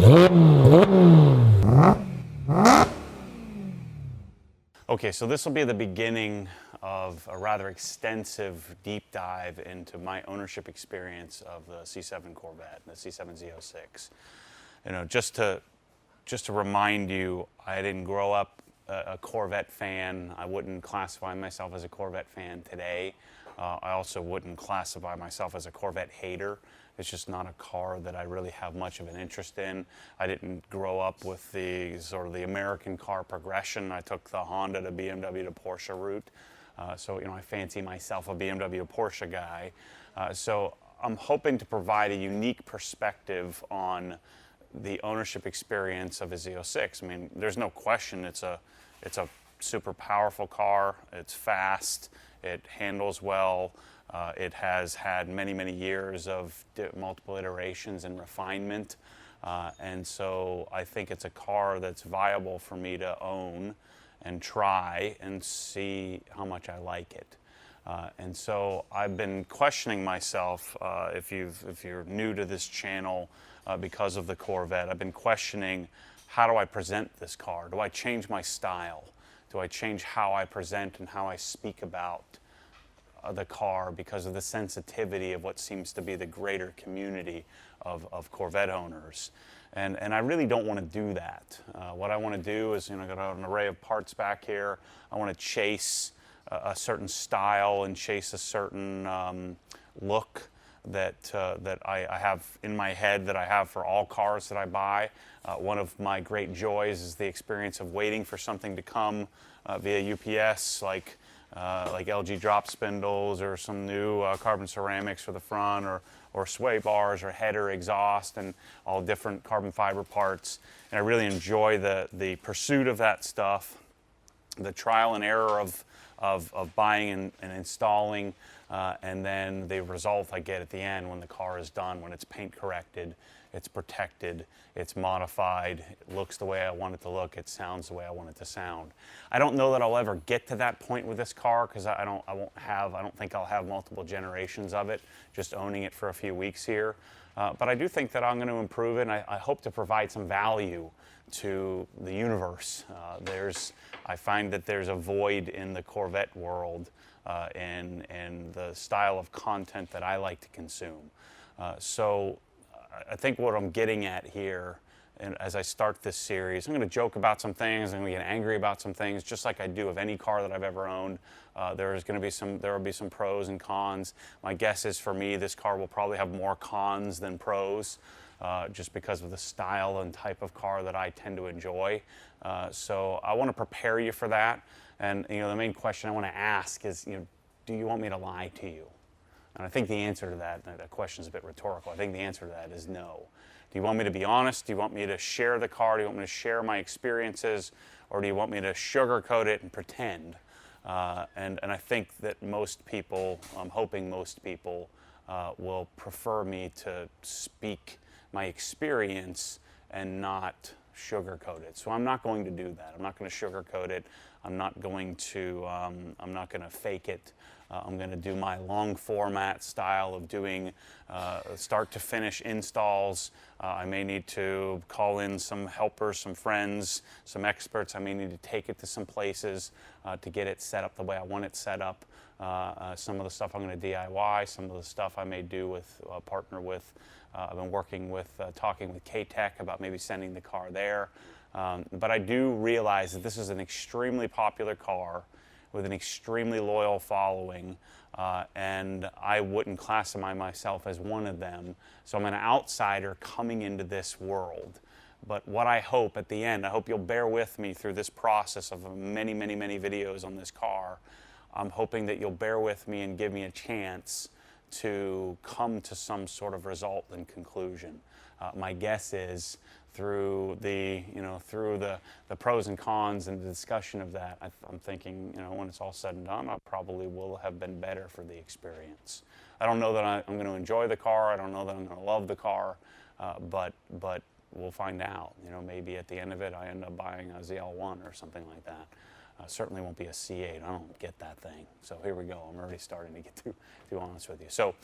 Okay, so this will be the beginning of a rather extensive deep dive into my ownership experience of the C7 Corvette, the C7 Z06. You know, just to remind you, I didn't grow up a Corvette fan. I wouldn't classify myself as a Corvette fan today. I also wouldn't classify myself as a Corvette hater. It's just not a car that I really have much of an interest in. I didn't grow up with the sort of the American car progression. I took the Honda to BMW to Porsche route. So, you know, I fancy myself a BMW Porsche guy. So I'm hoping to provide a unique perspective on the ownership experience of a Z06. I mean, there's no question it's a super powerful car. It's fast. It handles well. It has had many, many years of multiple iterations and refinement. And so I think it's a car that's viable for me to own and try and see how much I like it. And so I've been questioning myself, if you're new to this channel because of the Corvette, I've been questioning, how do I present this car? Do I change my style? Do I change how I present and how I speak about the car because of the sensitivity of what seems to be the greater community of Corvette owners? And I really don't want to do that. What I want to do is, you know, I've got an array of parts back here. I want to chase a certain style and chase a certain look that I have in my head, that I have for all cars that I buy. One of my great joys is the experience of waiting for something to come via UPS, like LG drop spindles or some new carbon ceramics for the front, or sway bars or header exhaust and all different carbon fiber parts. And I really enjoy the pursuit of that stuff, the trial and error of buying and installing, and then the result I get at the end when the car is done, when it's paint corrected, it's protected, it's modified, it looks the way I want it to look, it sounds the way I want it to sound. I don't know that I'll ever get to that point with this car, because I don't think I'll have multiple generations of it, just owning it for a few weeks here. But I do think that I'm going to improve it, and I hope to provide some value to the universe. I find that there's a void in the Corvette world in the style of content that I like to consume. So I think what I'm getting at here, and as I start this series, I'm going to joke about some things, I'm going to get angry about some things, just like I do of any car that I've ever owned. There will be some pros and cons. My guess is, for me, this car will probably have more cons than pros, just because of the style and type of car that I tend to enjoy. So I want to prepare you for that. And, you know, the main question I want to ask is, you know, do you want me to lie to you? And I think the answer to that question is a bit rhetorical. I think the answer to that is no. Do you want me to be honest? Do you want me to share the car? Do you want me to share my experiences? Or do you want me to sugarcoat it and pretend? And I think that most people, I'm hoping most people, will prefer me to speak my experience and not sugarcoat it. So I'm not going to do that. I'm not going to sugarcoat it. I'm not going to fake it. I'm going to do my long format style of doing start to finish installs. I may need to call in some helpers, some friends, some experts. I may need to take it to some places to get it set up the way I want it set up. Some of the stuff I'm going to DIY, some of the stuff I may do with partner with. I've been working with, talking with K-Tech about maybe sending the car there. But I do realize that this is an extremely popular car with an extremely loyal following, and I wouldn't classify myself as one of them. So I'm an outsider coming into this world. But what I hope at the end, I hope you'll bear with me through this process of many, many, many videos on this car. I'm hoping that you'll bear with me and give me a chance to come to some sort of result and conclusion. My guess is through the pros and cons and the discussion of that, I'm thinking, you know, when it's all said and done, I probably will have been better for the experience. I don't know that I'm going to enjoy the car. I don't know that I'm going to love the car, but we'll find out. You know, maybe at the end of it, I end up buying a ZL1 or something like that. Certainly won't be a C8. I don't get that thing. So here we go. I'm already starting to get too honest with you. So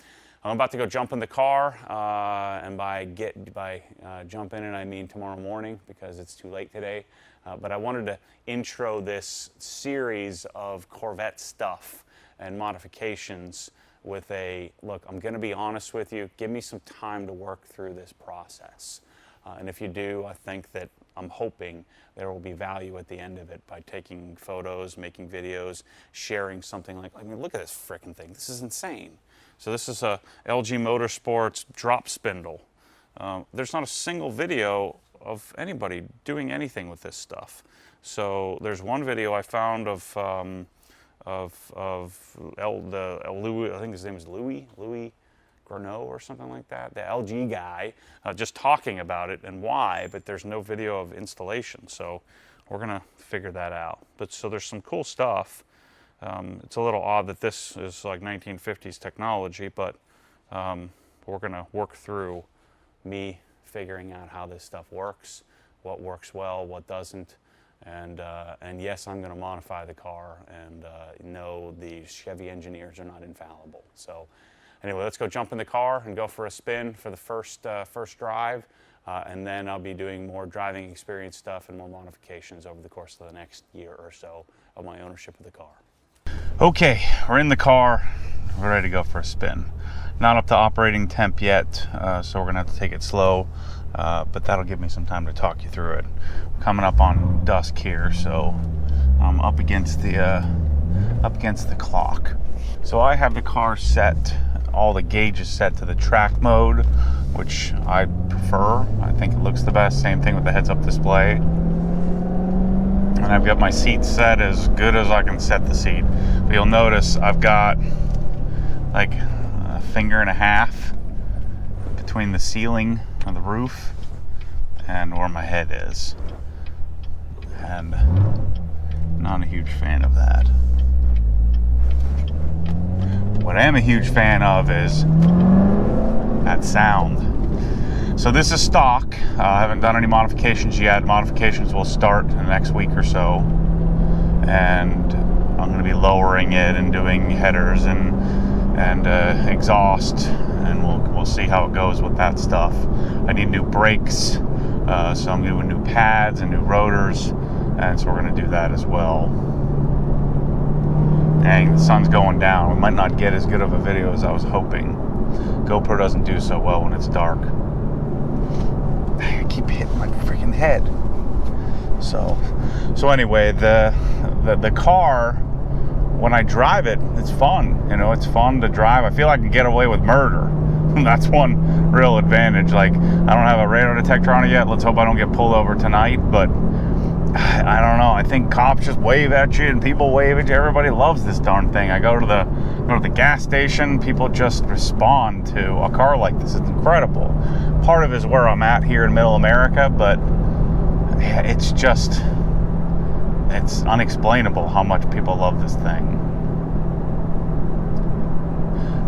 I'm about to go jump in the car, and by jump in it, I mean tomorrow morning because it's too late today. But I wanted to intro this series of Corvette stuff and modifications with a, look, I'm going to be honest with you, give me some time to work through this process. And if you do, I think that I'm hoping there will be value at the end of it by taking photos, making videos, sharing something like, I mean, look at this frickin' thing. This is insane. So this is a LG Motorsports drop spindle. There's not a single video of anybody doing anything with this stuff. So there's one video I found of Louis, I think his name is Louis Garneau or something like that, the LG guy, just talking about it and why, but there's no video of installation. So we're gonna figure that out. But so there's some cool stuff. It's a little odd that this is like 1950s technology, but we're gonna work through me figuring out how this stuff works, what works well, what doesn't, and yes, I'm gonna modify the car, and no, the Chevy engineers are not infallible. So anyway, let's go jump in the car and go for a spin for the first drive, and then I'll be doing more driving experience stuff and more modifications over the course of the next year or so of my ownership of the car. Okay, we're in the car, we're ready to go for a spin. Not up to operating temp yet, so we're gonna have to take it slow, but that'll give me some time to talk you through it. We're coming up on dusk here, so I'm up against the clock. So I have the car set, all the gauges set to the track mode, which I prefer. I think it looks the best. Same thing with the heads-up display. And I've got my seat set as good as I can set the seat. But you'll notice I've got like a finger and a half between the ceiling or the roof and where my head is. And not a huge fan of that. What I am a huge fan of is that sound. So this is stock. I haven't done any modifications yet. Modifications will start in the next week or so. And I'm going to be lowering it and doing headers and exhaust, and we'll see how it goes with that stuff. I need new brakes, so I'm doing new pads and new rotors, and so we're going to do that as well. Dang, the sun's going down. We might not get as good of a video as I was hoping. GoPro doesn't do so well when it's dark. I keep hitting my freaking head. So anyway, the car, when I drive it, it's fun. You know, it's fun to drive. I feel like I can get away with murder. That's one real advantage. Like, I don't have a radar detector on it yet. Let's hope I don't get pulled over tonight, but I don't know. I think cops just wave at you and people wave at you. Everybody loves this darn thing. I go to the gas station, people just respond to a car like this. It's incredible. Part of it is where I'm at here in middle America, but it's unexplainable how much people love this thing.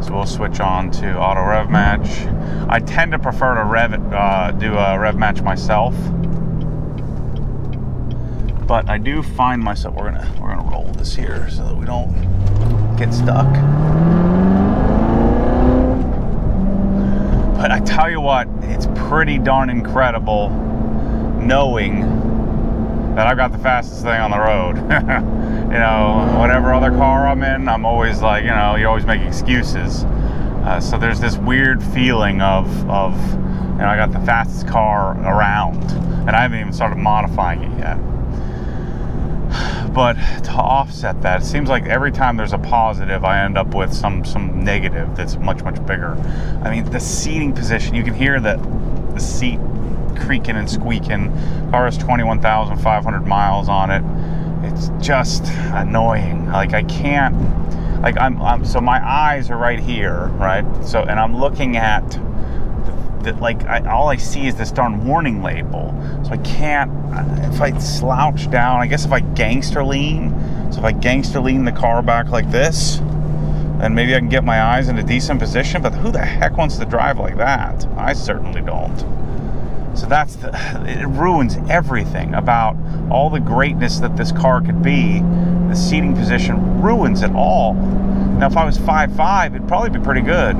So we'll switch on to auto rev match. I tend to prefer to do a rev match myself, but I do find myself, we're gonna roll this here so that we don't get stuck. But I tell you what, it's pretty darn incredible knowing that I've got the fastest thing on the road. You know, whatever other car I'm in, I'm always like, you know, you always make excuses. So there's this weird feeling of, you know, I got the fastest car around, and I haven't even started modifying it yet. But to offset that, it seems like every time there's a positive, I end up with some negative that's much bigger. I mean, the seating position, you can hear the seat creaking and squeaking. Car has 21,500 miles on it. It's just annoying. Like, I can't, like, so my eyes are right here, right? So, and I'm looking at all I see is this darn warning label. So I can't, if I slouch down, I guess if I gangster lean, so if I gangster lean the car back like this, then maybe I can get my eyes in a decent position, but who the heck wants to drive like that? I certainly don't. So it ruins everything about all the greatness that this car could be. The seating position ruins it all. Now, if I was 5'5", it'd probably be pretty good.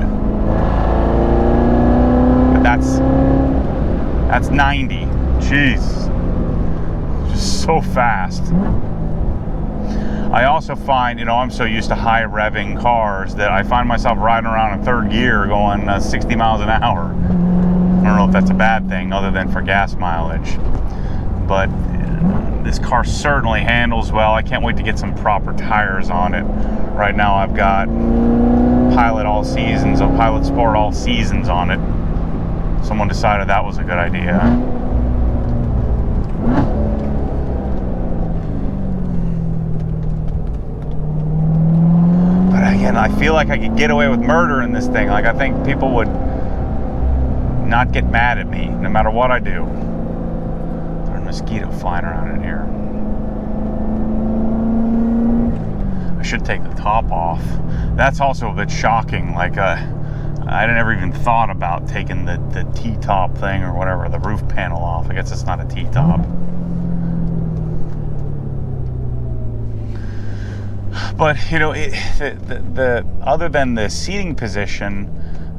But that's 90. Jeez. Just so fast. I also find, you know, I'm so used to high revving cars that I find myself riding around in third gear going 60 miles an hour. I don't know if that's a bad thing other than for gas mileage. But this car certainly handles well. I can't wait to get some proper tires on it. Right now I've got Pilot All Seasons, or Pilot Sport All Seasons on it. Someone decided that was a good idea. And I feel like I could get away with murder in this thing. Like, I think people would not get mad at me no matter what I do. There's a mosquito flying around in here. I should take the top off. That's also a bit shocking. Like, I never even thought about taking the T-top thing or whatever, the roof panel off. I guess it's not a T-top. But, you know, the other than the seating position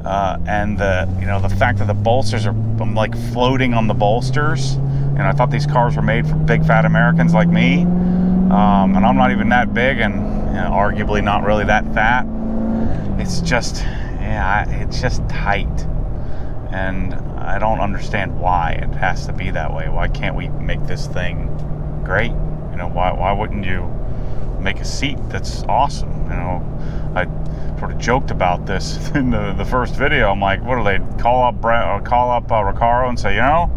and the fact that the bolsters are, I'm like floating on the bolsters, and I thought these cars were made for big fat Americans like me, and I'm not even that big, and arguably not really that fat. It's just, it's just tight, and I don't understand why it has to be that way. Why can't we make this thing great? You know, why wouldn't you make a seat that's awesome? You know, I sort of joked about this in the first video. I'm like, what do they call up Recaro and say, you know,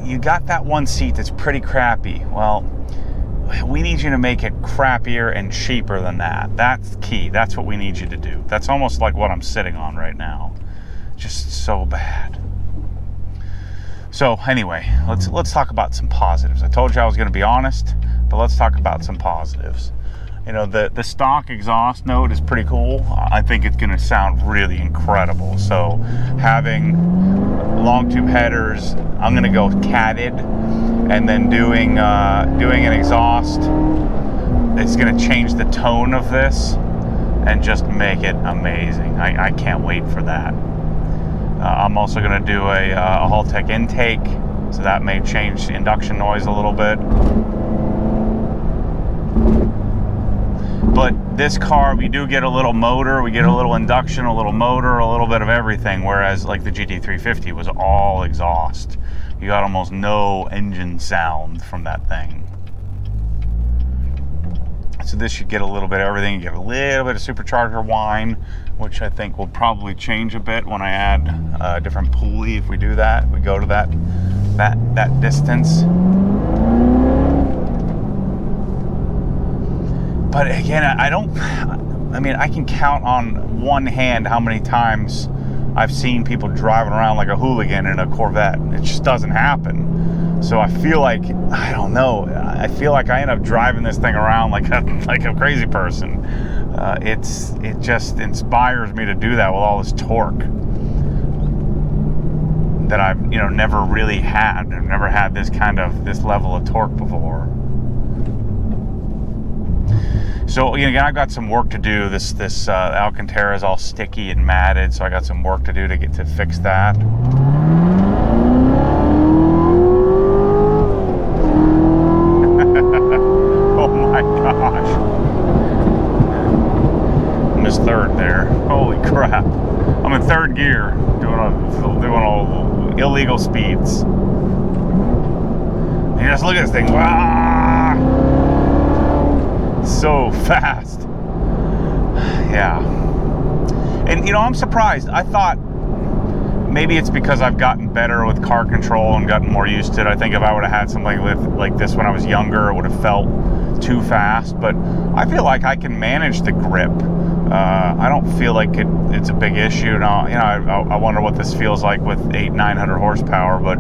you got that one seat that's pretty crappy. Well, we need you to make it crappier and cheaper than that. That's key. That's what we need you to do. That's almost like what I'm sitting on right now. Just so bad. So anyway, let's talk about some positives. I told you I was going to be honest, but let's talk about some positives. You know, the stock exhaust note is pretty cool. I think it's going to sound really incredible. So having long tube headers, I'm going to go catted, and then doing an exhaust, it's going to change the tone of this and just make it amazing. I can't wait for that. I'm also going to do a Haltech intake, so that may change the induction noise a little bit. But this car, we do get a little motor, we get a little induction, a little motor, a little bit of everything, whereas like the GT350 was all exhaust. You got almost no engine sound from that thing. So this should get a little bit of everything. You get a little bit of supercharger whine, which I think will probably change a bit when I add a different pulley. If we do that, we go to that distance. But again, I mean, I can count on one hand how many times I've seen people driving around like a hooligan in a Corvette. It just doesn't happen. So I feel like, I don't know, I feel like I end up driving this thing around like a crazy person. It just inspires me to do that with all this torque that I've, you know, never really had. I've never had this level of torque before. So again, I've got some work to do. This Alcantara is all sticky and matted, so I got some work to do to get to fix that. Oh my gosh! I missed third there. Holy crap! I'm in third gear, doing all illegal speeds. And just look at this thing! Wow! So fast. Yeah. And you know, I'm surprised. I thought maybe it's because I've gotten better with car control and gotten more used to it. I think if I would have had something like this when I was younger, it would have felt too fast. But I feel like I can manage the grip. I don't feel like it's a big issue. Now, you know, I wonder what this feels like with 800-900 horsepower, but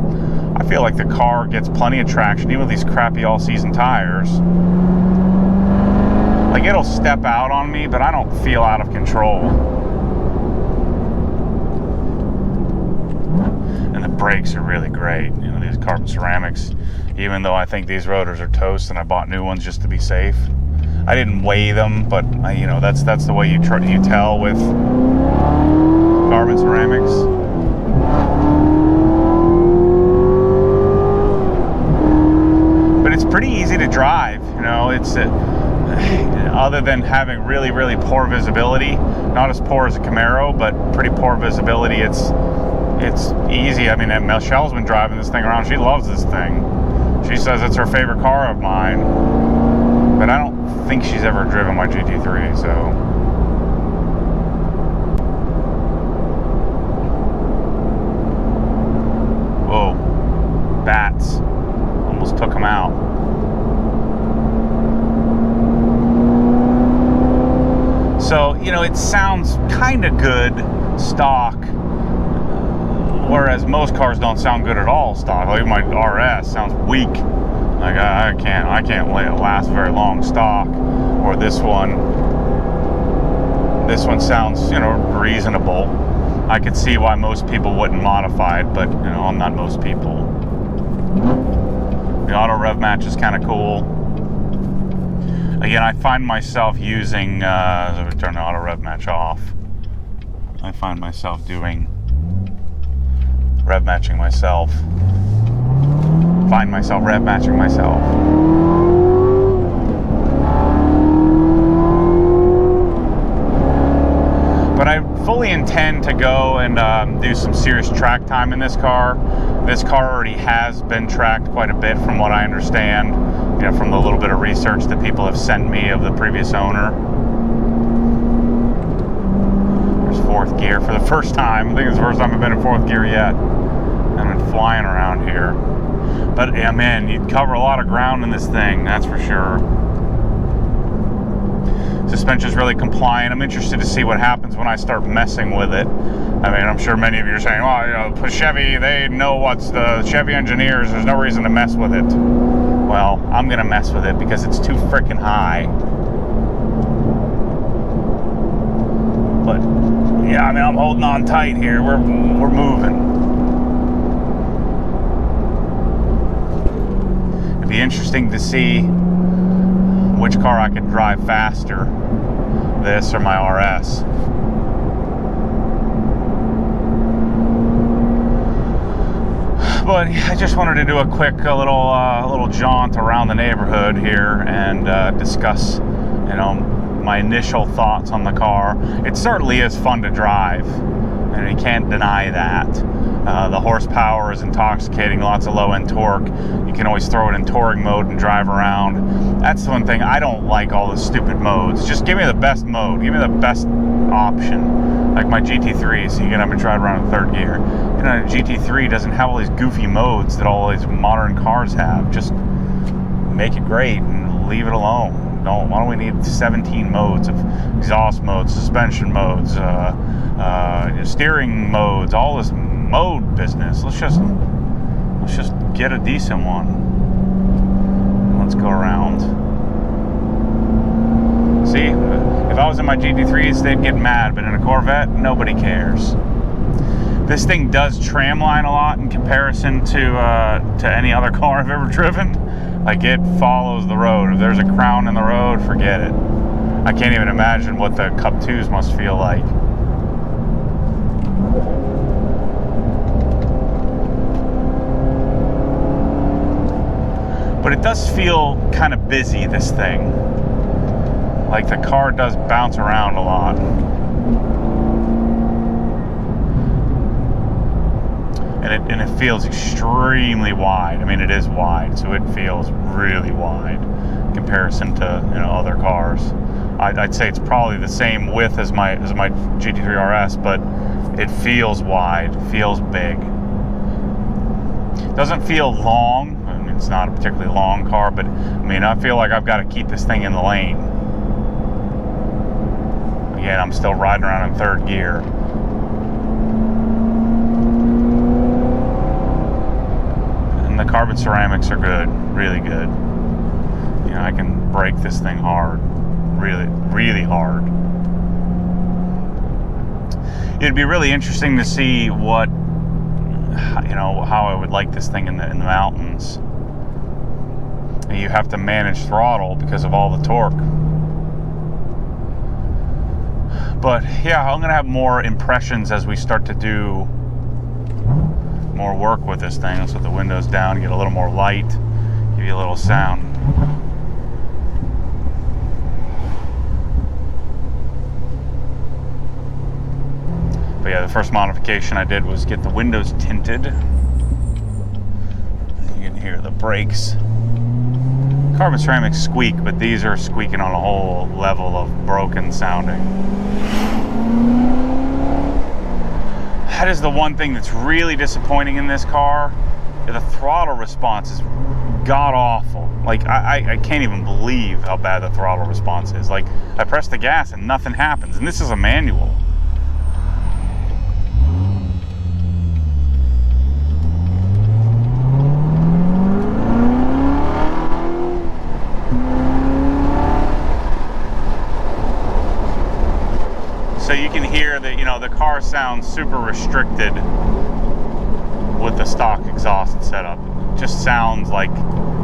I feel like the car gets plenty of traction, even with these crappy all-season tires. Like, it'll step out on me, but I don't feel out of control. And the brakes are really great. You know, these carbon ceramics, even though I think these rotors are toast and I bought new ones just to be safe, I didn't weigh them, but you know, that's the way you tell with carbon ceramics. But it's pretty easy to drive. You know, it's other than having really, really poor visibility, not as poor as a Camaro, but pretty poor visibility. It's easy. I mean, Michelle's been driving this thing around. She loves this thing. She says it's her favorite car of mine, but I don't think she's ever driven my GT3, so. Whoa, bats. Almost took them out. So, you know, it sounds kind of good stock, whereas most cars don't sound good at all stock. Like my RS sounds weak. Like I can't let it last very long stock. Or this one sounds, you know, reasonable. I could see why most people wouldn't modify it, but you know, I'm not most people. The auto rev match is kind of cool. Again, I find myself using, let me turn the auto rev match off. I find myself doing rev matching myself. Find myself rev matching myself. But I fully intend to go and do some serious track time in this car. This car already has been tracked quite a bit from what I understand, you know, from the little bit of research that people have sent me of the previous owner. There's fourth gear for the first time. I think it's the first time I've been in fourth gear yet. I've been flying around here. But yeah, man, you cover a lot of ground in this thing, that's for sure. Suspension's really compliant. I'm interested to see what happens when I start messing with it. I mean, I'm sure many of you are saying, well, you know, Chevy, they know what's the Chevy engineers, there's no reason to mess with it. Well, I'm gonna mess with it because it's too freaking high. But yeah, I mean, I'm holding on tight here. We're moving. It'd be interesting to see which car I could drive faster, this or my RS. But I just wanted to do a quick little jaunt around the neighborhood here and discuss, you know, my initial thoughts on the car. It certainly is fun to drive, and you can't deny that. The horsepower is intoxicating, lots of low-end torque. You can always throw it in touring mode and drive around. That's the one thing, I don't like all the stupid modes. Just give me the best mode, give me the best option. Like my GT3, so you can have me drive around in third gear. You know, a GT3 doesn't have all these goofy modes that all these modern cars have. Just make it great and leave it alone. Why don't we need 17 modes of exhaust modes, suspension modes, steering modes, all this mode business? Let's just get a decent one. Let's go around. See, if I was in my GT3s, they'd get mad, but in a Corvette, nobody cares. This thing does tramline a lot in comparison to any other car I've ever driven. Like, it follows the road. If there's a crown in the road, forget it. I can't even imagine what the Cup 2s must feel like. But it does feel kind of busy, this thing. Like, the car does bounce around a lot. And it feels extremely wide. I mean, it is wide, so it feels really wide in comparison to, you know, other cars. I'd say it's probably the same width as my GT3 RS, but it feels wide, feels big. Doesn't feel long. I mean, it's not a particularly long car, but I mean, I feel like I've got to keep this thing in the lane. Again, I'm still riding around in third gear. And the carbon ceramics are good, really good. You know, I can brake this thing hard, really, really hard. It'd be really interesting to see what, you know, how I would like this thing in the mountains. You have to manage throttle because of all the torque. But yeah, I'm gonna have more impressions as we start to do more work with this thing. Let's put the windows down, get a little more light, give you a little sound. But yeah, the first modification I did was get the windows tinted. You can hear the brakes. Carbon ceramic squeak, but these are squeaking on a whole level of broken sounding. That is the one thing that's really disappointing in this car. The throttle response is god awful. Like I can't even believe how bad the throttle response is. Like I press the gas and nothing happens, and this is a manual. So you can hear that, you know, the car sounds super restricted with the stock exhaust setup. It just sounds like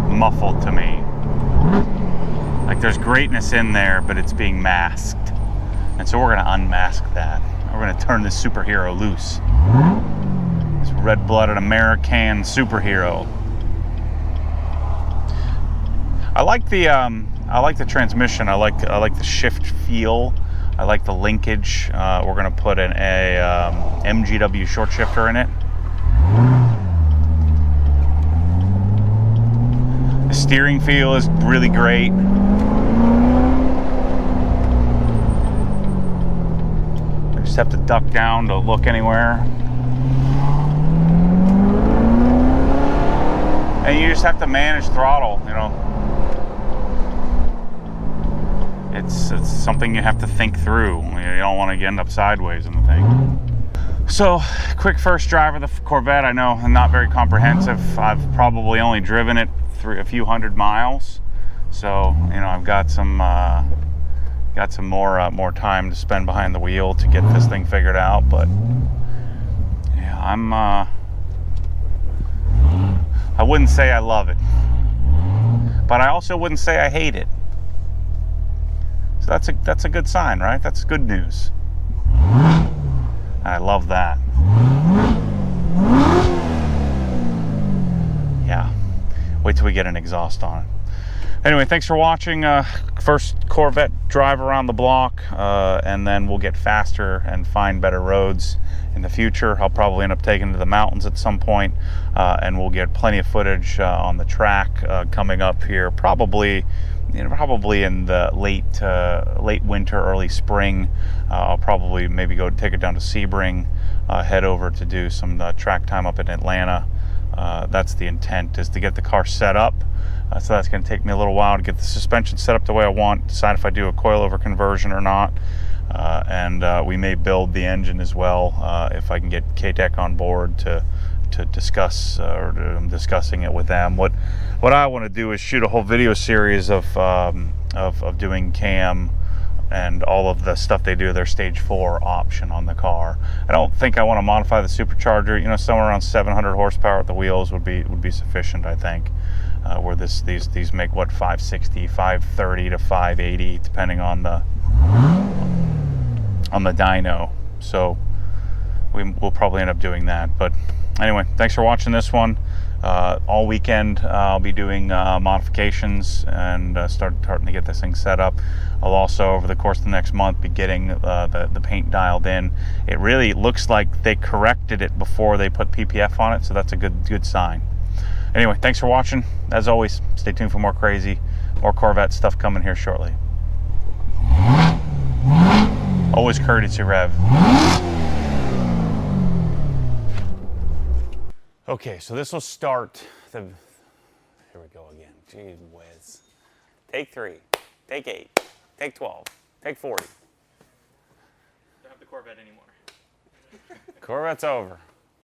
muffled to me. Like there's greatness in there, but it's being masked. And so we're gonna unmask that. We're gonna turn this superhero loose. This red-blooded American superhero. I like the transmission. I like the shift feel. I like the linkage. We're gonna put a MGW short shifter in it. The steering feel is really great. I just have to duck down to look anywhere. And you just have to manage throttle, you know. It's something you have to think through. You don't want to end up sideways in the thing. So, quick first drive of the Corvette. I know I'm not very comprehensive. I've probably only driven it a few hundred miles. So, you know, I've got some more time to spend behind the wheel to get this thing figured out. But yeah, I wouldn't say I love it, but I also wouldn't say I hate it. So that's a good sign, right? That's good news. I love that. Yeah. Wait till we get an exhaust on it. Anyway, thanks for watching. First Corvette drive around the block, and then we'll get faster and find better roads in the future. I'll probably end up taking it to the mountains at some point, and we'll get plenty of footage on the track coming up here, probably in the late winter, early spring. I'll probably maybe go take it down to Sebring, head over to do some track time up in Atlanta. That's the intent, is to get the car set up. So that's going to take me a little while to get the suspension set up the way I want, decide if I do a coilover conversion or not. And we may build the engine as well if I can get K-Tech on board to discuss, or I'm discussing it with them. What I want to do is shoot a whole video series of doing cam and all of the stuff they do, their stage 4 option on the car. I don't think I want to modify the supercharger. You know, somewhere around 700 horsepower at the wheels would be sufficient, I think. Where these make what, 560, 530 to 580, depending on the dyno. So we'll probably end up doing that. But anyway, thanks for watching this one. All weekend I'll be doing modifications and starting to get this thing set up. I'll also, over the course of the next month, be getting the paint dialed in. It really looks like they corrected it before they put PPF on it, so that's a good sign. Anyway, thanks for watching. As always, stay tuned for more Corvette stuff coming here shortly. Always courtesy rev. Okay, so this will start the, here we go again, gee whiz. Take 3, take 8, take 12, take 40. Don't have the Corvette anymore. Corvette's over.